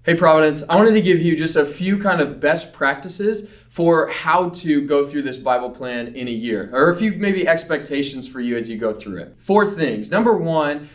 Hey Providence, I wanted to give you just a few kind of best practices for how to go through this Bible plan in a year, or a few maybe expectations for you as you go through it. 4 things. Number 1,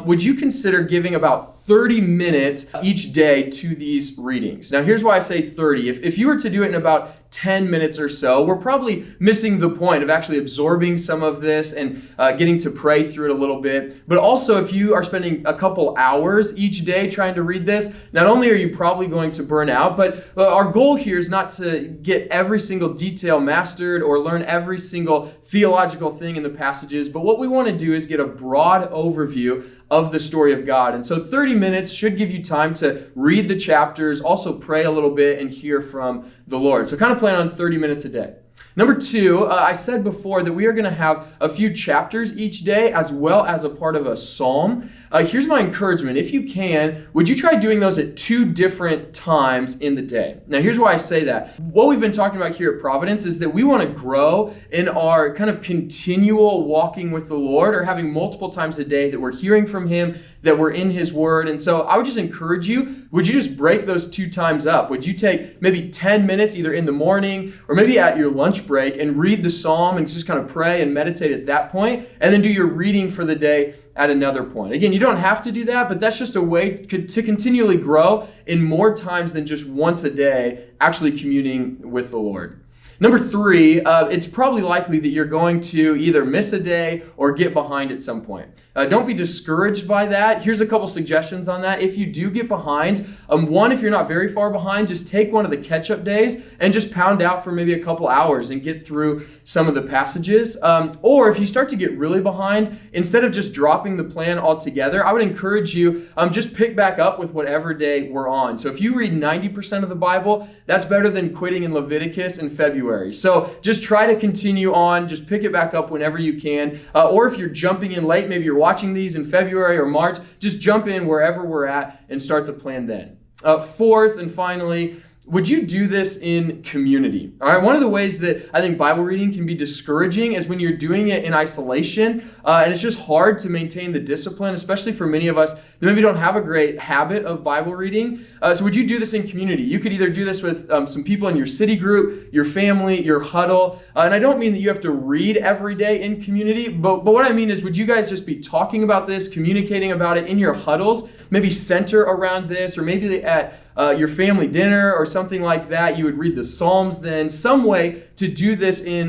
would you consider giving about 30 minutes each day to these readings? Now here's why I say 30. If you were to do it in about 10 minutes or so, we're probably missing the point of actually absorbing some of this and getting to pray through it a little bit. But also, if you are spending a couple hours each day trying to read this, not only are you probably going to burn out, but our goal here is not to get every single detail mastered or learn every single theological thing in the passages, but what we want to do is get a broad overview of the story of God. And so 30 minutes should give you time to read the chapters, also pray a little bit and hear from the Lord. So kind of plan on 30 minutes a day. Number 2, I said before that we are going to have a few chapters each day as well as a part of a psalm. Here's my encouragement. If you can, would you try doing those at 2 different times in the day? Now, here's why I say that. What we've been talking about here at Providence is that we want to grow in our kind of continual walking with the Lord, or having multiple times a day that we're hearing from Him, that we're in His Word. And so I would just encourage you, would you just break those 2 times up? Would you take maybe 10 minutes either in the morning or maybe at your lunch break and read the psalm and just kind of pray and meditate at that point, and then do your reading for the day at another point? Again, you don't have to do that, but that's just a way to continually grow in more times than just once a day actually communing with the Lord. Number 3, it's probably likely that you're going to either miss a day or get behind at some point. Don't be discouraged by that. Here's a couple suggestions on that. If you do get behind, one, if you're not very far behind, just take one of the catch-up days and just pound out for maybe a couple hours and get through some of the passages. Or if you start to get really behind, instead of just dropping the plan altogether, I would encourage you, just pick back up with whatever day we're on. So if you read 90% of the Bible, that's better than quitting in Leviticus in February. So just try to continue on, just pick it back up whenever you can. Or if you're jumping in late, maybe you're watching these in February or March, just jump in wherever we're at and start the plan then. 4th and finally, would you do this in community? All right, one of the ways that I think Bible reading can be discouraging is when you're doing it in isolation, and it's just hard to maintain the discipline, especially for many of us that maybe don't have a great habit of Bible reading. So would you do this in community? You could either do this with some people in your city group, your family, your huddle, and I don't mean that you have to read every day in community, but what I mean is, would you guys just be talking about this, communicating about it in your huddles, maybe center around this, or maybe at your family dinner or something like that, you would read the Psalms then, some way to do this in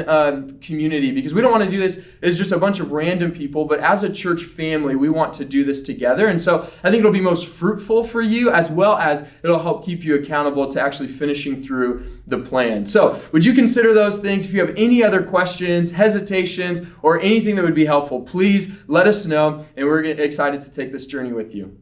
community, because we don't want to do this as just a bunch of random people, but as a church family, we want to do this together. And so I think it'll be most fruitful for you, as well as it'll help keep you accountable to actually finishing through the plan. So would you consider those things? If you have any other questions, hesitations, or anything that would be helpful, please let us know, and we're excited to take this journey with you.